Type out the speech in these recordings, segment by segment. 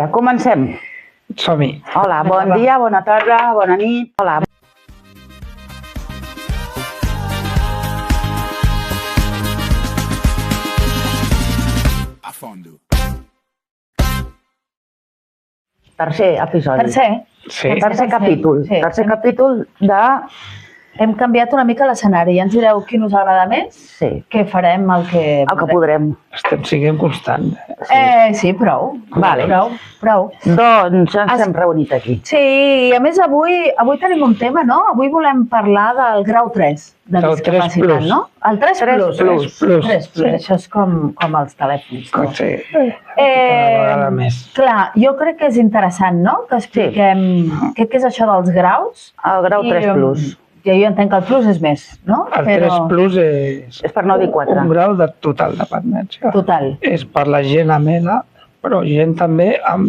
Comencem. Som-hi. Hola, bon dia, bona tarda, bona nit. Hola. A fondo. Tercer episodi. Sí. Capítol. Sí. Tercer capítol de... Hem canviat una mica l'escenari. Ja ens direu quin us agrada més, Sí, què farem, el que podrem. Siguem constants. Sí, prou. Vale. Prou. Doncs ens hem reunit aquí. Sí, i a més avui tenim un tema, no? Avui volem parlar del grau 3 de Del discapacitat, 3+. no? El 3+. 3+. 3+. Sí. Això és com els telèfons. No? Sí. Cada vegada més. Clar, jo crec que és interessant, no? Que expliquem què és això dels graus. El grau 3+. Jo entenc que el plus és més, no? El 3+ És per no dir 4. un grau de total dependència. Total. És per la gent amb ELA, però gent també amb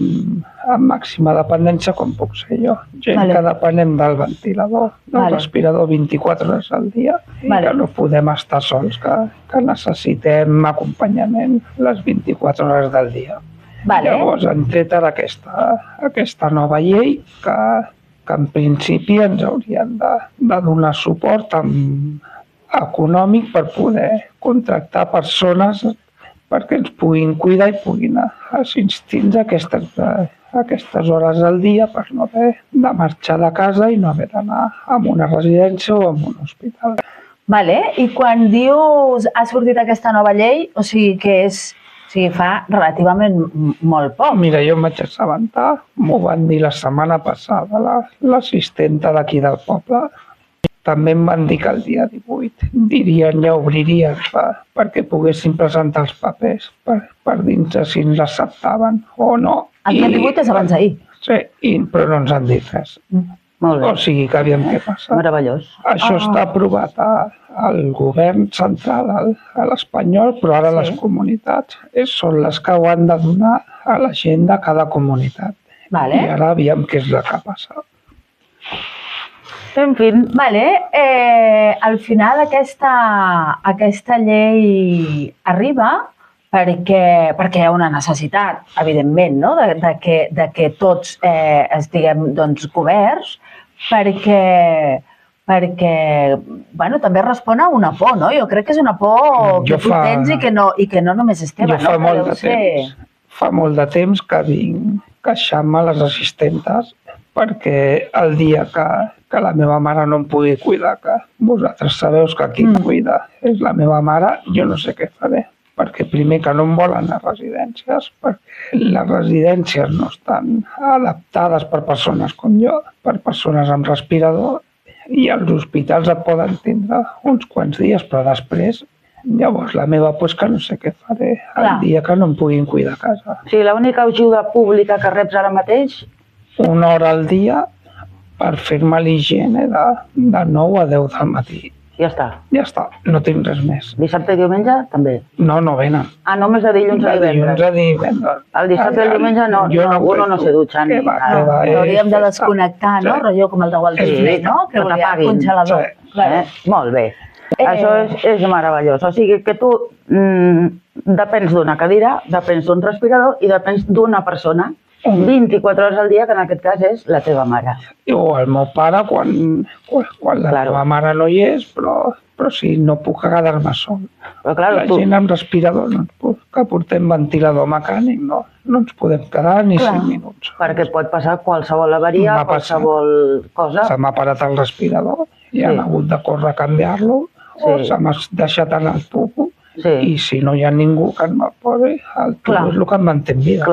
màxima dependència, com puc ser jo. Gent que depenem del ventilador, del respirador 24 hores al dia, i que no podem estar sols, que necessitem acompanyament les 24 hores del dia. Llavors han tret ara aquesta nova llei que en principi ens haurien de donar suport econòmic per poder contractar persones perquè ens puguin cuidar i puguin assistir-nos a aquestes hores al dia per no haver de marxar de casa i no haver d'anar a una residència o a un hospital. Vale. I quan dius ha sortit aquesta nova llei, o sigui que fa relativament molt poc. Mira, jo em vaig assabentar, m'ho van dir la setmana passada, l'assistenta d'aquí del poble. També em van dir que el dia 18 ja obririen perquè poguessin presentar els papers per dir-nos si ens acceptaven o no. El dia 18 és abans d'ahir. Sí, però no ens han dit res. Molt bé. O sigui que aviam què passa. Meravellós. Això està aprovat al govern central, a l'espanyol, però ara les comunitats són les que ho han de donar a la gent de cada comunitat. I ara aviam què és el que passa. En fi. Al final aquesta llei arriba perquè hi ha una necessitat, evidentment, no? de que tots estiguem coberts, perquè també respon a una por, no? Jo crec que és una por que tu tens i que no només Esteve. Fa molt de temps que vinc queixant-me a les assistentes perquè el dia que la meva mare no em pugui cuidar, que vosaltres sabeu que qui em cuida és la meva mare, jo no sé què faré. Perquè primer que no em volen a residències, perquè les residències no estan adaptades per persones com jo, per persones amb respirador, i els hospitals et poden tindre uns quants dies, però després, llavors la meva por és que no sé què faré el dia que no em puguin cuidar a casa. Sí, l'única ajuda pública que reps ara mateix? 1 hora al dia per fer-me l'higiene de 9 a 10 del matí. Ja està. Ja està, no tinc res més. Dissabte i diumenge també? No venen. Només de dilluns a divendres? De dilluns a divendres. El dissabte i el diumenge uno no se dutxa ni nada. Hauríem de desconnectar, no? Rotllo com el de Walt Disney, no? Que volia congelador. Molt bé. Això és meravellós. O sigui que tu depens d'una cadira, depens d'un respirador i depens d'una persona 24 hores al dia, que en aquest cas és la teva mare. O el meu pare quan la meva mare no hi és, però sí, no puc quedar-me sol. La gent amb respirador, que portem ventilador mecànic, no ens podem quedar ni 5 minuts. Perquè pot passar qualsevol avaria, qualsevol cosa. Se m'ha parat el respirador i han hagut de córrer a canviar-lo, o se m'ha deixat anar el tubo. I si no hi ha ningú que me'l posi, el tubo és el que em manté en vida.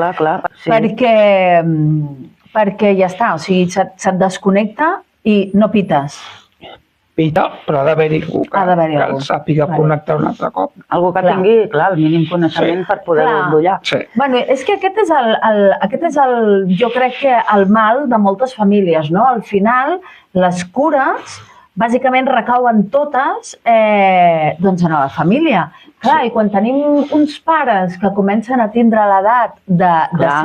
Perquè ja està, o sigui, se't desconnecta i no pites. Pita, però ha d'haver-hi algú que el sàpiga connectar un altre cop. Algú que tingui, el mínim coneixement per poder-ho endollar. Bueno, és que aquest és jo crec que el mal de moltes famílies, no? Al final, les cures bàsicament recauen totes en la família. Clar, i quan tenim uns pares que comencen a tindre l'edat de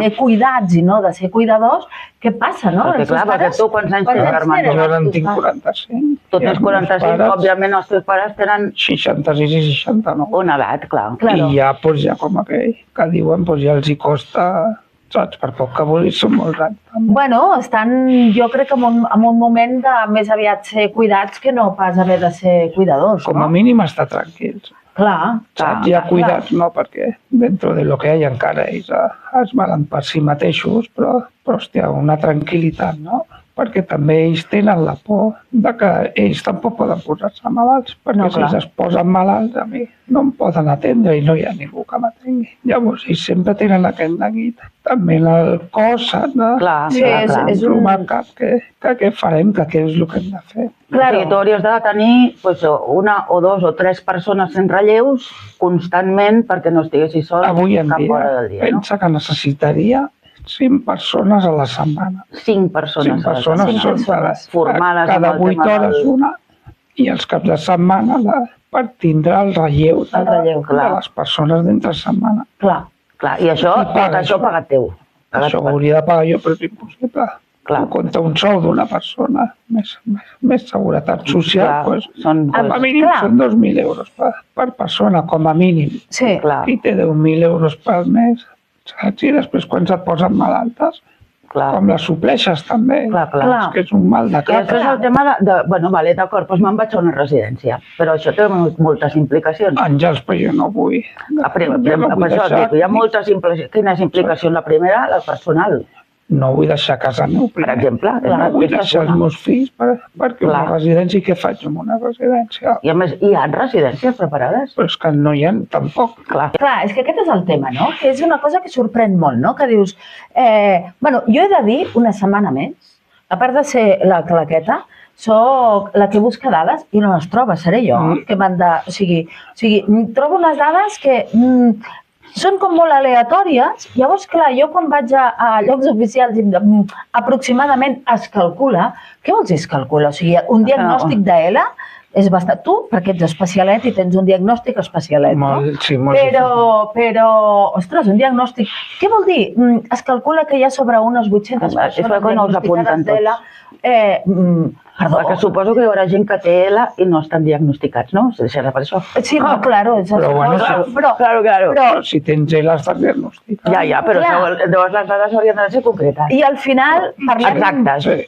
ser cuidats i no de ser cuidadors, què passa, no? Perquè tu quants anys tens, germana? Jo en tinc 45. Tu tens 45, òbviament els teus pares tenen 66 i 69. Una edat, clar. I ja com aquell que diuen, ja els hi costa saps? Per poc que vulguis, són molt grans. Bueno, estan, jo crec que en un moment de més aviat ser cuidats que no pas haver de ser cuidadors, Com a mínim estar tranquils. Clar. Saps? Ja cuidats, no, perquè dintre de lo que hi ha encara ells es valen per si mateixos, però hòstia, una tranquil·litat, no? Perquè també ells tenen la por de que ells tampoc poden posar-se malalts, perquè si es posen malalts a mi no em poden atendre i no hi ha ningú que m'atengui. Llavors ells sempre tenen aquest neguit. També el cos, saps? És un mercat que què farem, que què és el que hem de fer. Claro. O sigui, tu hauries de tenir una o dos o tres persones en relleus constantment perquè no estiguessis sol avui en cap hora del dia. Pensa que necessitaria 5 persones a la setmana. 5 persones a la setmana. 5 persones formades cada 8 hores una, i els caps de setmana per tindre el relleu de les persones d'entre setmana. Clar. I això pagat teu. Això ho hauria de pagar jo, però és impossible. Tu compta un sou d'una persona, més seguretat social, com a mínim són 2.000 euros per persona, com a mínim. I té 10.000 euros pel mes, saps? I després quan se't posen malaltes, com les supleixes també, és que és un mal de cap. I després el tema de, d'acord, doncs me'n vaig a una residència, però això té moltes implicacions. Àngels, però jo no vull. Per això et dic, hi ha moltes implicacions. Quines implicacions? La primera, la personal. No vull deixar casa meu, per exemple. No vull deixar els meus fills perquè una residència, i què faig amb una residència? I a més, hi ha residències preparades? Però és que no hi ha tampoc. Clar, és que aquest és el tema, no? Que és una cosa que sorprèn molt, no? Que dius, jo he de dir una setmana més, a part de ser la claqueta, soc la que busca dades i no les troba, seré jo. Que m'han de... O sigui, trobo unes dades que... són com molt aleatòries, llavors, clar, jo quan vaig a llocs oficials aproximadament es calcula. Què vols dir es calcula? O sigui, un diagnòstic d'ELA és bastant... Tu, perquè ets especialet i tens un diagnòstic especialet, no? Sí, però, ostres, un diagnòstic... Què vol dir? Es calcula que hi ha sobre unes 800 persones diagnosticades d'ELA. Perdó. Perquè suposo que hi haurà gent que té ELA i no estan diagnosticats, no? Se deixarà per això. Sí, no, claro. Però si tens ELA estàs diagnosticat. Ja, però llavors les dades haurien de ser concretes. I al final,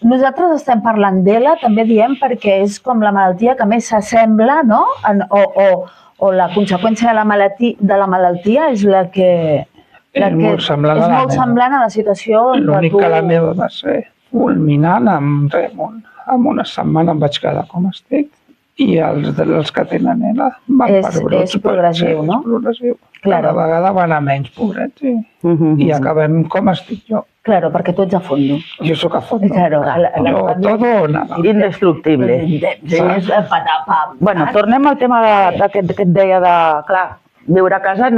nosaltres estem parlant d'ELA, també diem, perquè és com la malaltia que més s'assembla, no? O la conseqüència de la malaltia és la que... És molt semblant a la situació... L'únic que la meva va ser fulminant en una setmana em vaig quedar com estic, i els que tenen ELA van per brots. És progressiu, no? És progressiu. Cada vegada van a menys, pobrets, i acabem com estic jo. Claro, perquè tu ets a fondo. Jo sóc a fondo. Jo, todo o nada. Indestructible. Bueno, tornem al tema que et deia de... Clar, viure a casa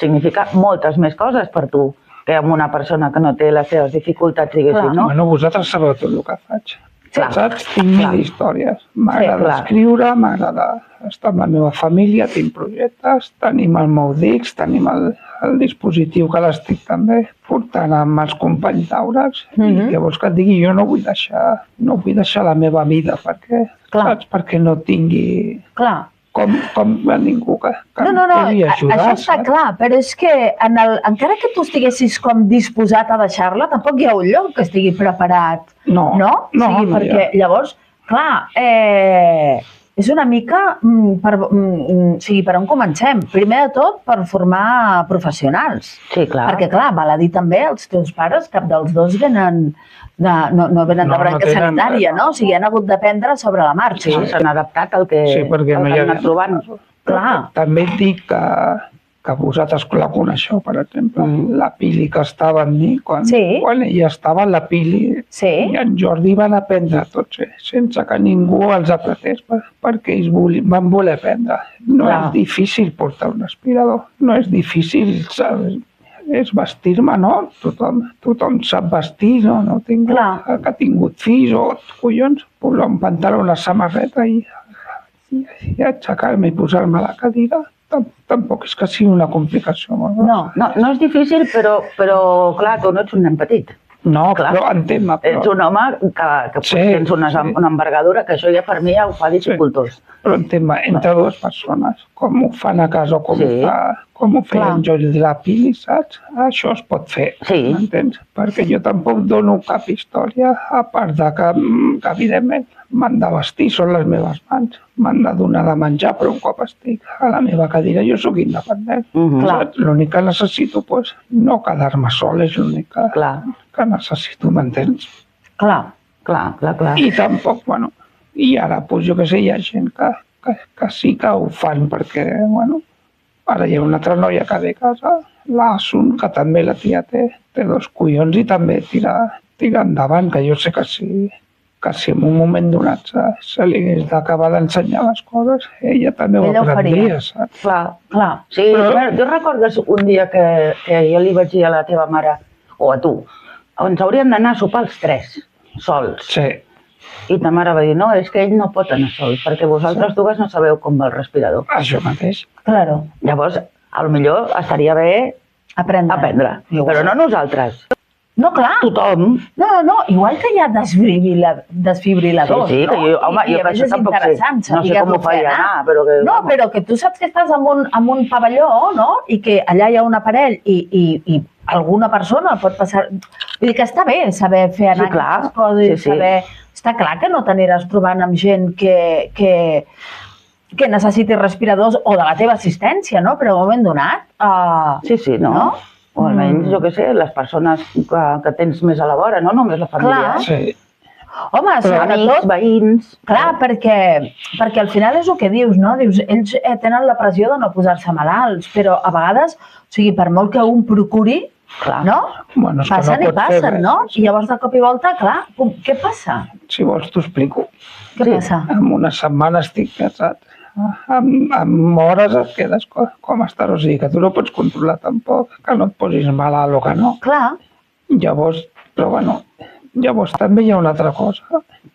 significa moltes més coses per tu que amb una persona que no té les seves dificultats, diguéssim, no? Bueno, vosaltres sabeu tot el que faig. Saps? Tinc 1000 històries. M'agrada escriure, m'agrada estar amb la meva família, tinc projectes, tenim el Moudix, tenim el dispositiu que l'estic també portant amb els companys d'Aures. I què vols que et digui? Jo no vull deixar la meva vida perquè no tingui... Com a ningú que em pugui ajudar. Això està clar, però és que encara que tu estiguessis com disposat a deixar-la, tampoc hi ha un lloc que estigui preparat. No? Perquè llavors, clar, és una mica per on comencem. Primer de tot, per formar professionals. Sí, clar. Perquè, clar, val a dir també, els teus pares, cap dels dos no venen de branca sanitària, no? O sigui, han hagut d'aprendre sobre la marxa. Sí, s'han adaptat al que han anat trobant. Clar. També et dic que vosaltres la coneixeu, per exemple, la Pili que estava amb mi, quan ella estava, la Pili i en Jordi van aprendre tots, sense que ningú els apretés, perquè ells van voler aprendre. No és difícil portar un aspirador, no és difícil, saps? És vestir-me, no? Tothom sap vestir, no? No tinc que ha tingut fills o collons, posar un pantaló, una samarreta i aixecar-me i posar-me a la cadira. Tampoc és que sigui una complicació. No és difícil, però clar, tu no ets un nen petit. No, però entén-me. Ets un home que tens una envergadura, que això ja per mi ja ho fa dificultós. Però entén-me, entre dues persones, com ho fan a casa o com ho feien jo i la Pili, saps? Això es pot fer, m'entens? Perquè jo tampoc dono cap història, a part de que evidentment, m'han de vestir, són les meves mans. M'han de donar de menjar, però un cop estic a la meva cadira jo sóc independent. L'únic que necessito, no quedar-me sol, és l'únic que necessito, m'entens? Clar. I tampoc, i ara, jo què sé, hi ha gent que sí que ho fan, perquè, ara hi ha una altra noia que ve a casa, l'Asun, que també la tia té 2 collons i també tira endavant, que jo sé que si en un moment donat se li hagués d'acabar d'ensenyar les coses, ella també ho aprendria, saps? Clar. Sí, jo recordes un dia que jo li vaig dir a la teva mare, o a tu, ens hauríem d'anar a sopar els 3, sols. Sí. I ta mare va dir, no, és que ell no pot anar sol, perquè vosaltres dues no sabeu com va el respirador. Això mateix. Claro. Llavors, potser estaria bé aprendre. Però no nosaltres. No, clar. Tothom. No, igual que hi ha desfibriladors, sí, que jo que això tampoc sé. No sé com ho faria anar, però que... No, però que tu saps que estàs en un pavelló, no? I que allà hi ha un aparell i alguna persona el pot passar... Vull dir que està bé saber fer anar aquestes coses i saber... Està clar que no t'aniràs trobant amb gent que necessiti respiradors o de la teva assistència, no? Però en un moment donat... Sí, no? O almenys, jo què sé, les persones que tens més a la vora, no només la família. Clar. Sí. Home, amics, veïns... Clar, perquè al final és el que dius, no? Dius, ells tenen la pressió de no posar-se malalts, però a vegades, o sigui, per molt que un procuri, no? Passen i passen, no? I llavors de cop i volta, clar, què passa? Si vols t'ho explico. Què passa? En una setmana estic casat. Amb hores et quedes com estàs, o sigui que tu no pots controlar tampoc, que no et posis malalt o que no. Clar. Llavors també hi ha una altra cosa,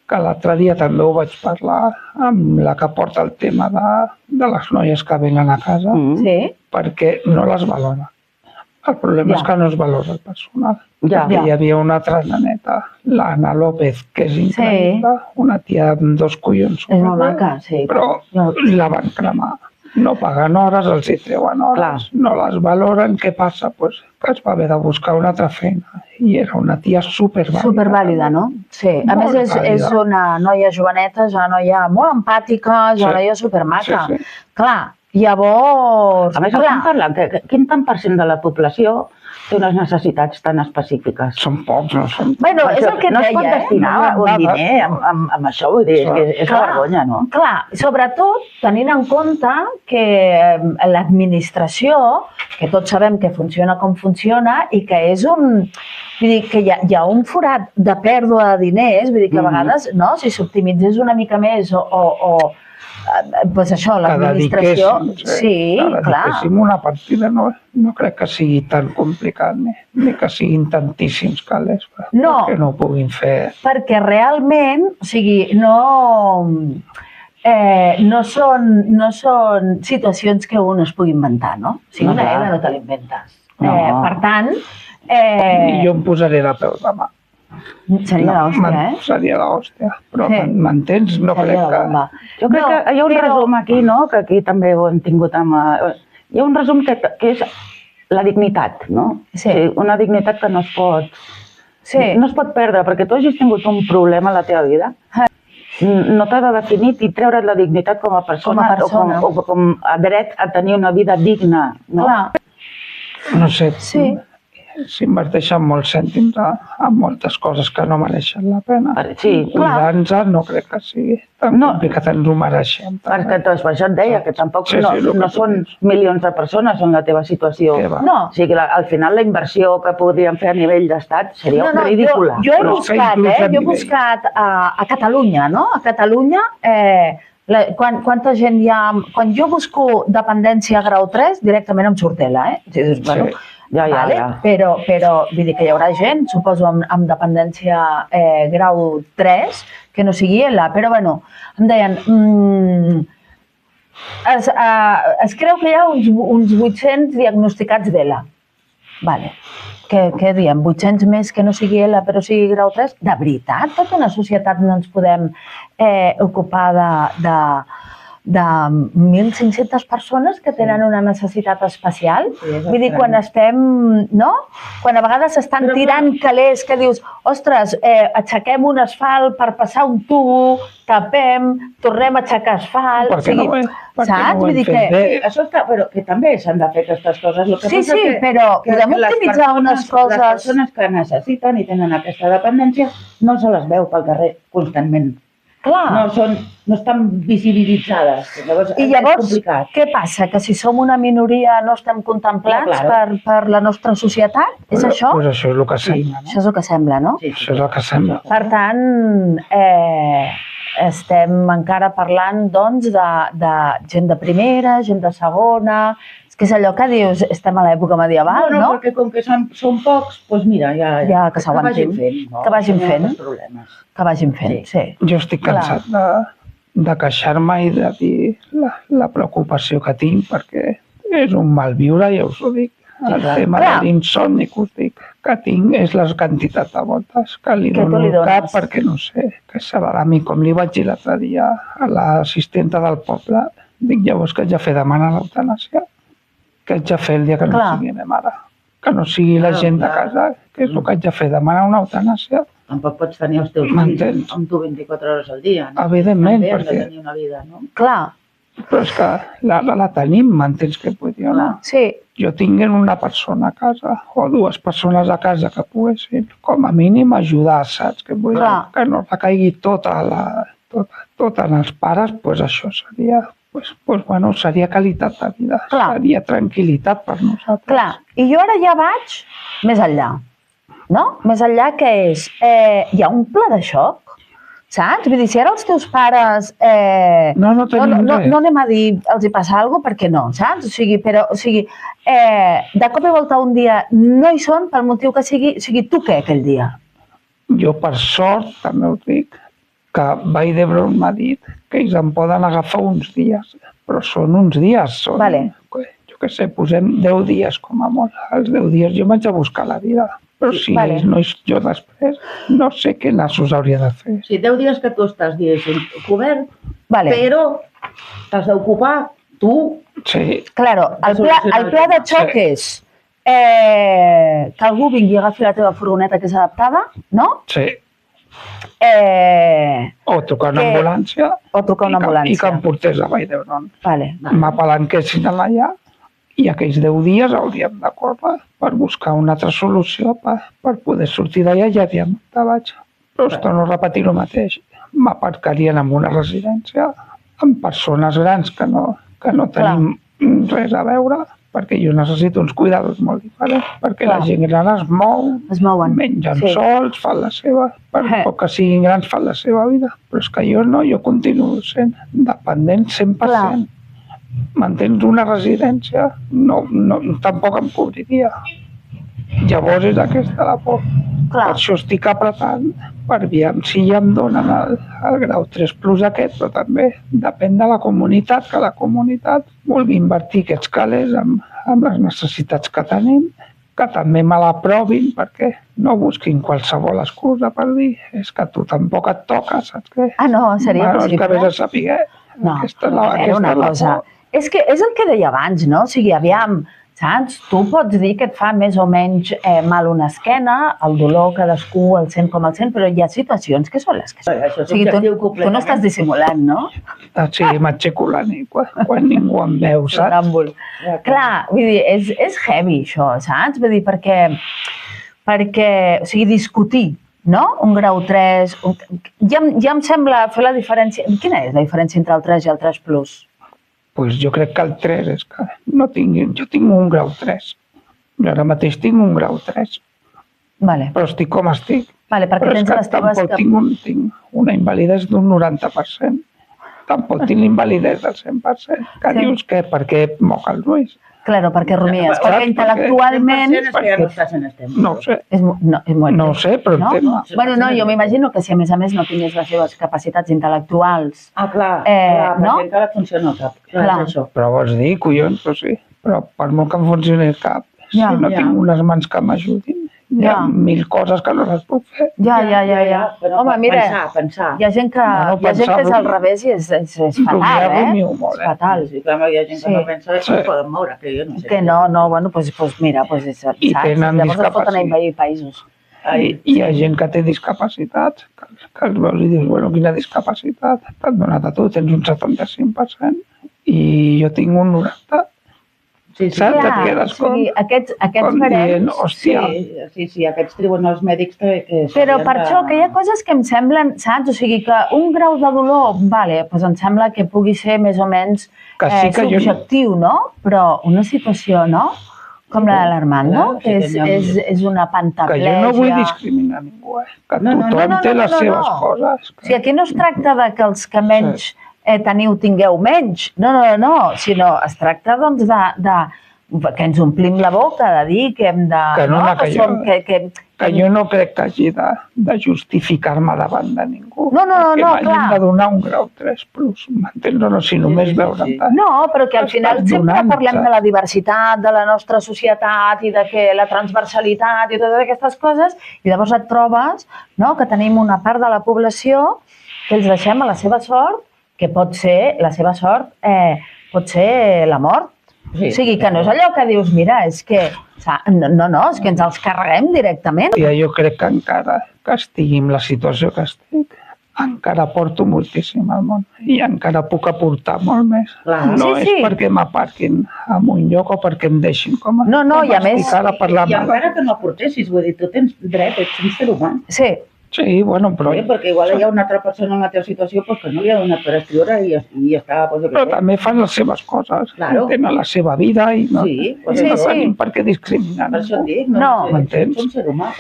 que l'altre dia també ho vaig parlar amb la que porta el tema de les noies que venen a casa, perquè no les valora. El problema és que no es valora el personal. Hi havia una altra naneta, l'Anna López, que és increïble, una tia amb 2 collons. És molt maca, sí. Però la van cremar. No paguen hores, els hi treuen hores, no les valoren. Què passa? Que es va haver de buscar una altra feina. I era una tia supervàlida. Supervàlida, no? Sí. A més, és una noia joveneta, és una noia molt empàtica, és una noia supermaca. Clar. Llavors... A més, estem parlant que quin tant per cent de la població té unes necessitats tan específiques? Són pocs, no són... Bueno, és el que et deia, no es pot destinar un diner amb això, vull dir, és una vergonya, no? Clar, sobretot tenint en compte que l'administració, que tots sabem que funciona com funciona i que és un... Vull dir que hi ha un forat de pèrdua de diners, vull dir que a vegades, no, si s'optimitzés una mica més doncs això, l'administració... Sí, clar. Que dediquéssim una partida, no crec que sigui tan complicat, ni que siguin tantíssims calés que no ho puguin fer. Perquè realment, o sigui, no són situacions que un es pugui inventar, no? O sigui, una EDA no te l'inventes. Per tant... Jo em posaré de peu demà. Seria l'hòstia, Seria l'hòstia, però m'entens? No crec que... Jo crec que hi ha un resum aquí, no?, que aquí també ho hem tingut amb... Hi ha un resum que és la dignitat, no? Sí. Una dignitat que no es pot perdre, perquè tu hagis tingut un problema a la teva vida, no t'ha de definir i treure't la dignitat com a persona o com a dret a tenir una vida digna, no? No sé... S'inverteixen molts cèntims en moltes coses que no mereixen la pena. Sí, cuidar-nos no crec que sigui tan complicat, ens ho mereixem. Perquè per això et deia que tampoc no són milions de persones en la teva situació. O sigui que al final la inversió que podríem fer a nivell d'estat seria ridícula. Jo he buscat a Catalunya, no? A Catalunya... Quanta gent hi ha... Quan jo busco dependència grau 3, directament em surt ELA, Però vull dir que hi haurà gent, suposo, amb dependència grau 3, que no sigui ELA, però bueno, em deien... Es creu que hi ha uns 800 diagnosticats d'ELA. Vale. Què diem? 800 més que no sigui L però sigui grau 3? De veritat? Tota una societat no ens podem ocupar de 1.500 persones que tenen una necessitat especial? Vull dir, quan estem, no? Quan a vegades estan tirant calés que dius, ostres, aixequem un asfalt per passar un tubo, tapem, tornem a aixecar asfalt... Saps? Vull dir que... Això està, però que també s'han de fer aquestes coses. Sí, però podem optimitzar unes coses... Les persones que necessiten i tenen aquesta dependència no se les veu pel carrer constantment. Clar. No estan visibilitzades. Llavors, I llavors, què passa? Que si som una minoria no estem contemplats per la nostra societat? És això? Doncs això és el que sembla. Això és el que sembla, no? Això és el que sembla. Per tant, estem encara parlant, doncs, de gent de primera, gent de segona... És que és allò que dius, estem a l'època medieval, no? No, perquè com que són pocs, doncs mira, ja que vagin fent. Que vagin fent. Que vagin fent, sí. Jo estic cansat de queixar-me i de dir la preocupació que tinc, perquè és un mal viure, ja us ho dic. El tema de l'insomni que us dic que tinc és la quantitat de voltes que li dono al cap, perquè no sé, que serà a mi, com li vaig dir l'altre dia a l'assistenta del poble, dic llavors que haig de fer demanar l'eutanàsia, que haig de fer el dia que no sigui ma mare, que no sigui la gent de casa, que és el que haig de fer, demanar una eutanàsia. Tampoc pots tenir els teus fills amb tu 24 hores al dia. Evidentment, perquè... També hem de tenir una vida, no? Clar. Però és que la tenim, m'entens què vull dir? Sí. Jo tinguent una persona a casa, o dues persones a casa que poguessin, com a mínim, ajudar, saps? Que vull dir? Que no recaigui tot en els pares, doncs això seria... Bueno, seria qualitat de vida, seria tranquil·litat per nosaltres. Clar, i jo ara ja vaig més enllà, no? Més enllà que és, hi ha un pla de xoc, saps? Vull dir, si ara els teus pares... No tenim res. No anem a dir, els hi passa alguna cosa, perquè no, saps? O sigui, de cop i volta un dia no hi són pel motiu que sigui, o sigui, tu què aquell dia? Jo, per sort, també us dic, que Vall d'Hebron m'ha dit que ells em poden agafar uns dies, però són uns dies. Jo què sé, posem 10 dies com a molt. Els 10 dies jo m'haig de buscar la vida, però si ells no, jo després no sé què nassos hauria de fer. Sí, 10 dies que tu estàs, diguéssim, cobert, però t'has d'ocupar tu. Sí. Claro, el pla de xoc és que algú vingui a agafar la teva furgoneta que és adaptada, no? Sí. O trucar una ambulància i que em portés a Vall d'Hebron. M'apalanquessin allà i aquells 10 dies hauríem de córrer per buscar una altra solució per poder sortir d'allà i ja havíem de vaig. Però és torno a repetir el mateix. M'aparcarien en una residència amb persones grans que no tenim res a veure, perquè jo necessito uns cuidados molt diferents, perquè la gent gran es mouen, mengen sols, fan la seva, per poc que siguin grans fan la seva vida, però és que jo no, jo continuo sent dependent 100%. M'entens? Una residència tampoc em cobriria. Llavors és aquesta la por. Per això estic apretant per aviam si ja em donen el grau 3+ aquest, però també depèn de la comunitat, que la comunitat vulgui invertir aquests calés amb les necessitats que tenim, que també me l'aprovin, perquè no busquin qualsevol excusa per dir és que tu tampoc et toca, saps què? Ah, no, seria possible? És que vés a saber. No, una cosa. És que és el que deia abans, no? O sigui, aviam, saps? Tu pots dir que et fa més o menys mal una esquena, el dolor cadascú el sent com el sent, però hi ha situacions que són les que són. O sigui, tu no estàs dissimulant, no? Sí, m'aixeco la nit quan ningú em veu, saps? Clar, vull dir, és heavy això, saps? Vull dir, perquè, o sigui, discutir, no? Un grau 3... Ja em sembla fer la diferència... Quina és la diferència entre el 3 i el 3+? Doncs jo crec que el 3 és que no tinc... Jo tinc un grau 3. Jo ara mateix tinc un grau 3. Però estic com estic. Però és que tampoc tinc una invalidesa d'un 90%. Tampoc tinc l'invalidesa del 100%. Que dius que per què moc els ulls? Claro, perquè rumies. Perquè intel·lectualment... No ho sé. No ho sé, però entenc. Bueno, no, jo m'imagino que si a més no tingués les seves capacitats intel·lectuals... Ah, clar, perquè encara funciona el cap. Però vols dir, collons, però sí. Però per molt que em funcioni el cap, si no tinc unes mans que m'ajudin. Hi ha 1000 coses que no les puc fer. Ja. Home, mira, pensar. Hi ha gent que és al revés i és fatal, És fatal. Sí, clar, hi ha gent que no pensa que es poden moure, que jo no sé. Que no, bueno, doncs mira, saps? Llavors es foten a invadir països. I hi ha gent que té discapacitats, que els veus i dius, bueno, quina discapacitat? T'han donat a tu, tens un 75% i jo tinc un 90%. Saps? Et quedes aquests com dient, hòstia. Sí, aquests tribunals mèdics que... Però per això que hi ha coses que em semblen, saps? O sigui, que un grau de dolor, vale, doncs em sembla que pugui ser més o menys subjectiu, no? Però una situació, no? Com la de l'Armando, que és una pantaplegia... Que jo no vull discriminar ningú, que tothom té les seves coses. O sigui, aquí no es tracta de que els que menys tingueu menys, no, sinó es tracta doncs que ens omplim la boca de dir que hem de... Que jo no crec que hagi de justificar-me davant de ningú. No, clar. Que m'hagin de donar un grau 3+, m'entens? No, si només veure'm tant. No, però que al final sempre parlem de la diversitat, de la nostra societat i de que la transversalitat i totes aquestes coses, i llavors et trobes que tenim una part de la població que els deixem a la seva sort, que pot ser, la seva sort pot ser la mort. O sigui, que no és allò que dius, mira, és que... No, és que ens els carreguem directament. Jo crec que encara que estigui en la situació que estic, encara porto moltíssim al món i encara puc aportar molt més. No és perquè m'aparquin en un lloc o perquè em deixin com a... No, i a més... I encara que no aportessis, vull dir, tu tens dret, ets un ser humà. Sí, bueno, però... Perquè igual hi ha una altra persona en la teva situació que no li ha donat per escriure i està... Però també fan les seves coses, tenen la seva vida i no tenim per què discriminar. Per això et dic, ets un ser humà,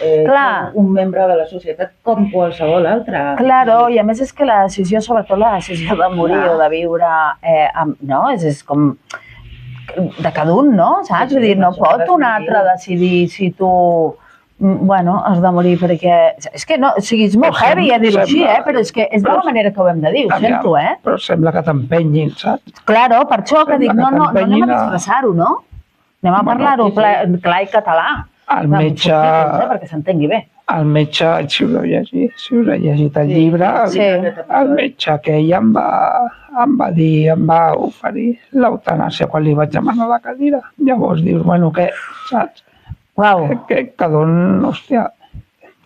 un membre de la societat com qualsevol altre. Claro, i a més és que la decisió, sobretot la decisió de morir o de viure, és com de cada un, no? Saps? Vull dir, no pot un altre decidir si tu... Bueno, has de morir perquè... És que no, o sigui, és molt heavy dir-ho així, però és que és de la manera que ho hem de dir, ho sento, Però sembla que t'empenyin, saps? Claro, per això que dic, no anem a disfressar-ho, no? Anem a parlar-ho clar i català. El metge... Perquè s'entengui bé. El metge, si us heu llegit el llibre, el metge que ella em va oferir l'eutanàsia quan li vaig demanar la cadira. Llavors dius, bueno, què, saps? Que hòstia...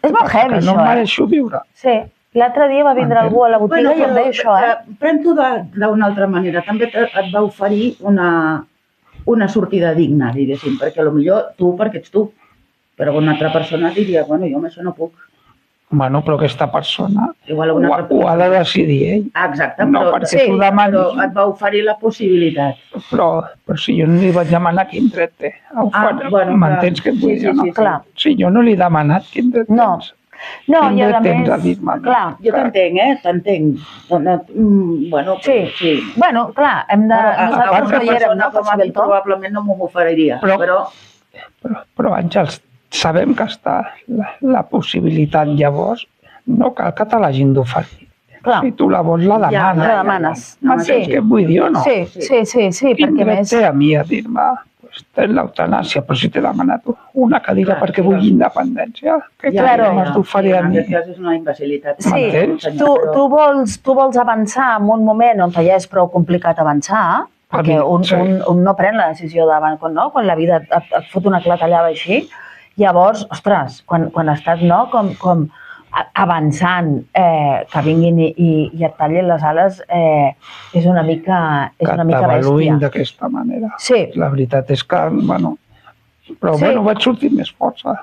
És molt heavy, això, no mereixo viure. Sí. L'altre dia va vindre algú a la botiga i em deia això, Pren-t'ho d'una altra manera. També et va oferir una sortida digna, diguéssim, perquè potser tu, perquè ets tu, però una altra persona diria, bueno, jo amb això no puc. Bueno, però aquesta persona ho ha de decidir ell. Exacte, però et va oferir la possibilitat. Però si jo no li vaig demanar quin dret té. M'entens què et vull dir? Si jo no li he demanat quin dret tens. No, i a més... Clar, jo t'entenc. Bueno, sí. Bueno, clar, hem de... Nosaltres no hi érem, probablement no m'ho oferiria. Però Àngels, sabem que està la possibilitat, llavors no cal que te l'hagin d'oferir. Si tu la vols, la demanes. La demanes. M'entens què et vull dir o no? Sí, quin dret té a mi a dir-me tens l'eutanàsia, però si t'he demanat una cadira perquè vull independència, què m'has d'oferir a mi? En aquest cas és una imbecilitat. Sí, tu vols avançar en un moment on ja és prou complicat avançar, perquè un no pren la decisió davant, quan la vida et fot una clatellada així. Llavors, ostres, quan estàs com avançant, que vinguin i et tallin les ales, és una mica bèstia. Que t'avaluïn d'aquesta manera. Sí. La veritat és que, però vaig sortir més força.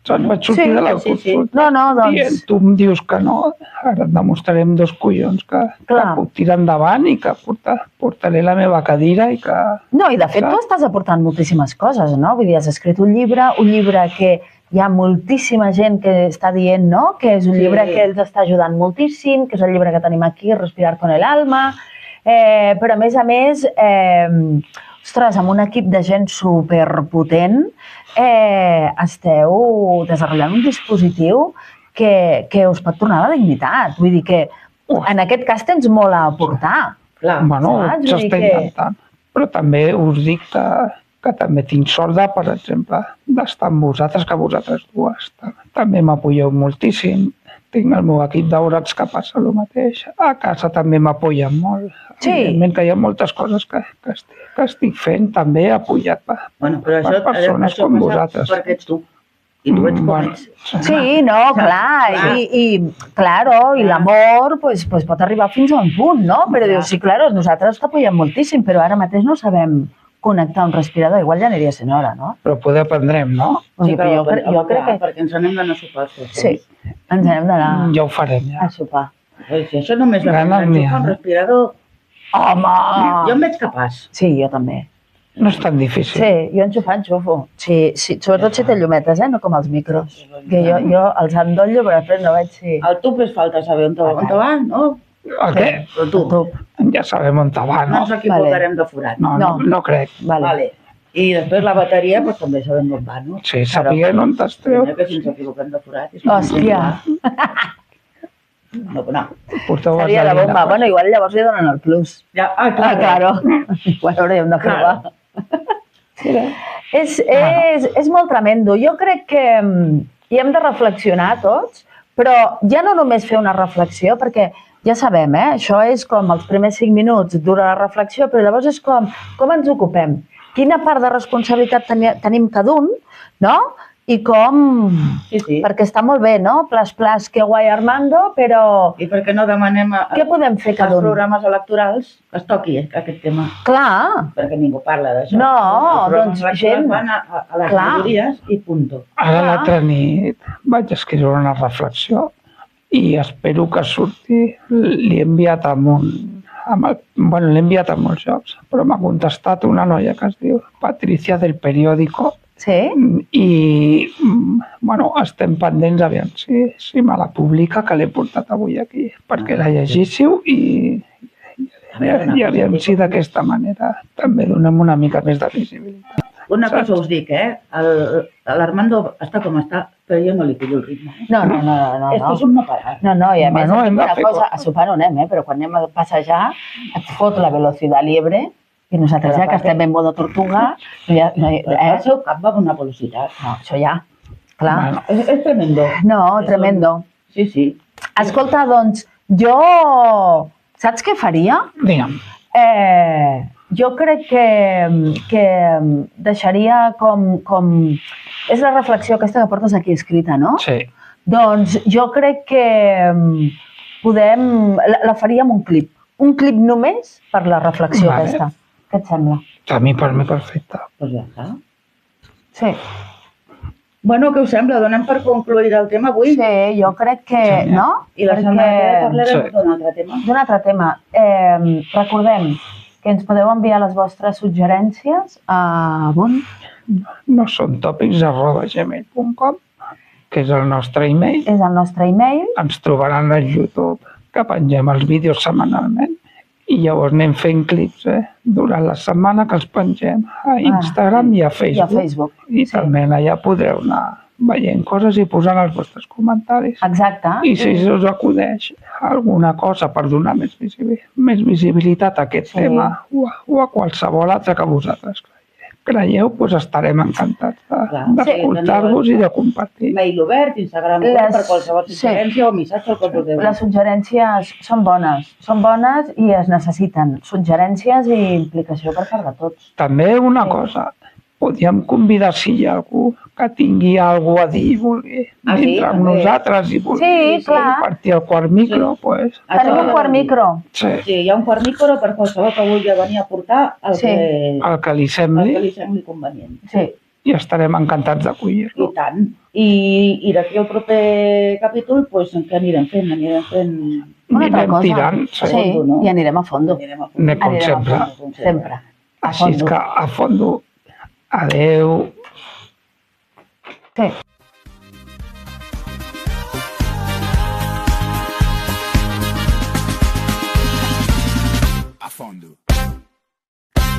Vaig sortir de la consulta. Doncs... Tu em dius que no, ara et demostrarem 2 collons que puc tirar endavant i que portaré la meva cadira i que... No, i de fet tu estàs aportant moltíssimes coses, no? Vull dir, has escrit un llibre que hi ha moltíssima gent que està dient, no? Que és un llibre que els està ajudant moltíssim, que és el llibre que tenim aquí, Respirar con el alma, però a més, ostres, amb un equip de gent superpotent, esteu desenvolupant un dispositiu que us pot tornar la dignitat. Vull dir que en aquest cas tens molt a aportar. Bueno, s'està intentant. Però també us dic que que també tinc sort de, per exemple, d'estar amb vosaltres, que vosaltres dues també m'apoyeu moltíssim. Tinc el meu equip d'orats que passa el mateix. A casa també m'apoyen molt. Sí. Evidentment que hi ha moltes coses que estic fent també apoyat per persones com vosaltres. Perquè ets tu. I tu ets com ets. Sí, no, clar, i l'amor pues pot arribar fins a un punt, no? Però dius, sí, claro, nosaltres t'apoyem moltíssim, però ara mateix no sabem connectar un respirador, igual ja aniria sent hora, no? Però poder aprendrem, no? Sí, però jo crec que... Perquè ens n'hem d'anar a sopar. Sí, ens n'hem d'anar Ja ho farem, ja. a sopar. Si això només la enxufa un respirador... Home! Jo em veig capaç. Sí, jo també. No és tan difícil. Sí, jo enxufo. Sí, sobretot si té llumetes, no com els micros. Que jo els endollo, però després no veig si... Al tub és falta saber on va, no? El què? El tub. Ja sabem on va, No no? ens equivocarem de forat. No crec. Vale. I després la bateria també sabem on va, no? Sí, sapiguem on t'estreu. Que si ens equivoquem de forat... Hòstia! No. Seria la bomba. Bueno, igual llavors li donen el plus. Claro. Igual hauríem de provar. És molt tremendo. Jo crec que hi hem de reflexionar tots, però ja no només fer una reflexió, perquè ja sabem, això és com els primers 5 minuts dura la reflexió, però llavors és com ens ocupem, quina part de responsabilitat tenim cada un, no? I com... Sí. Perquè està molt bé, no? Plas, que guai Armando, però... I per què no demanem què podem fer cada un? als programes electorals que es toqui aquest tema? Clar. Perquè ningú parla d'això. No, doncs gent... van a les majories i punto. Ara l'altra nit vaig escriure una reflexió i espero que surti. L'he enviat l'he enviat a molts llocs, però m'ha contestat una noia que es diu Patricia del Periódico. Sí? I, bueno, estem pendents, aviam si me la publica, que l'he portat avui aquí, perquè la llegíssiu i aviam si d'aquesta manera també donem una mica més de visibilitat. Una cosa us dic, l'Armando està com està, però jo no li pillo el ritme. No. Esto és un no parar. No, i a més, una cosa, a sopar no anem, però quan anem a passejar et fot la velocitat liebre i nosaltres ja que estem en modo tortuga... El seu cap va amb una velocitat. No, això ja, clar. És tremendo. No, tremendo. Sí. Escolta, doncs, jo... Saps què faria? Digue'm. Jo crec que deixaria com... És la reflexió aquesta que portes aquí escrita, no? Sí. Doncs jo crec que la faríem un clip. Un clip només per la reflexió aquesta. Què et sembla? A mi, per mi, perfecte. Doncs ja està. Sí. Bueno, què us sembla? Donem per concluir el tema avui? Sí, jo crec que... No? I la setmana que ve parlarem d'un altre tema. D'un altre tema. Recordem que ens podeu enviar les vostres suggerències a on? nosontopics@gmail.com, que és el nostre e-mail. És el nostre e-mail. Ens trobaran al YouTube, que pengem els vídeos setmanalment. I llavors anem fent clips durant la setmana que els pengem a Instagram i a Facebook. I també allà podreu anar veient coses i posant els vostres comentaris. Exacte. I si us acudeix alguna cosa per donar més visibilitat a aquest tema o a qualsevol altre que vosaltres creieu, doncs estarem encantats d'escoltar-vos i de compartir. Mail obert, Instagram obert, per qualsevol suggerència o missatge al cos de... Les suggerències són bones i es necessiten suggerències i implicació per part de tots. També una cosa, podríem convidar si hi ha algú que tingui alguna cosa a dir, vulgui dintre amb nosaltres i vulgui compartir el quart micro. Tenim un quart micro. Sí, hi ha un quart micro per qualsevol que vulgui venir a portar el que li sembli convenient. Sí. I estarem encantats d'acollir-lo. I tant. I d'aquí al proper capítol, què anirem fent? Una altra cosa. Tirant. Sí, i anirem a fondo. Com sempre. Sempre. Així que a fondo. Adeu. Sí.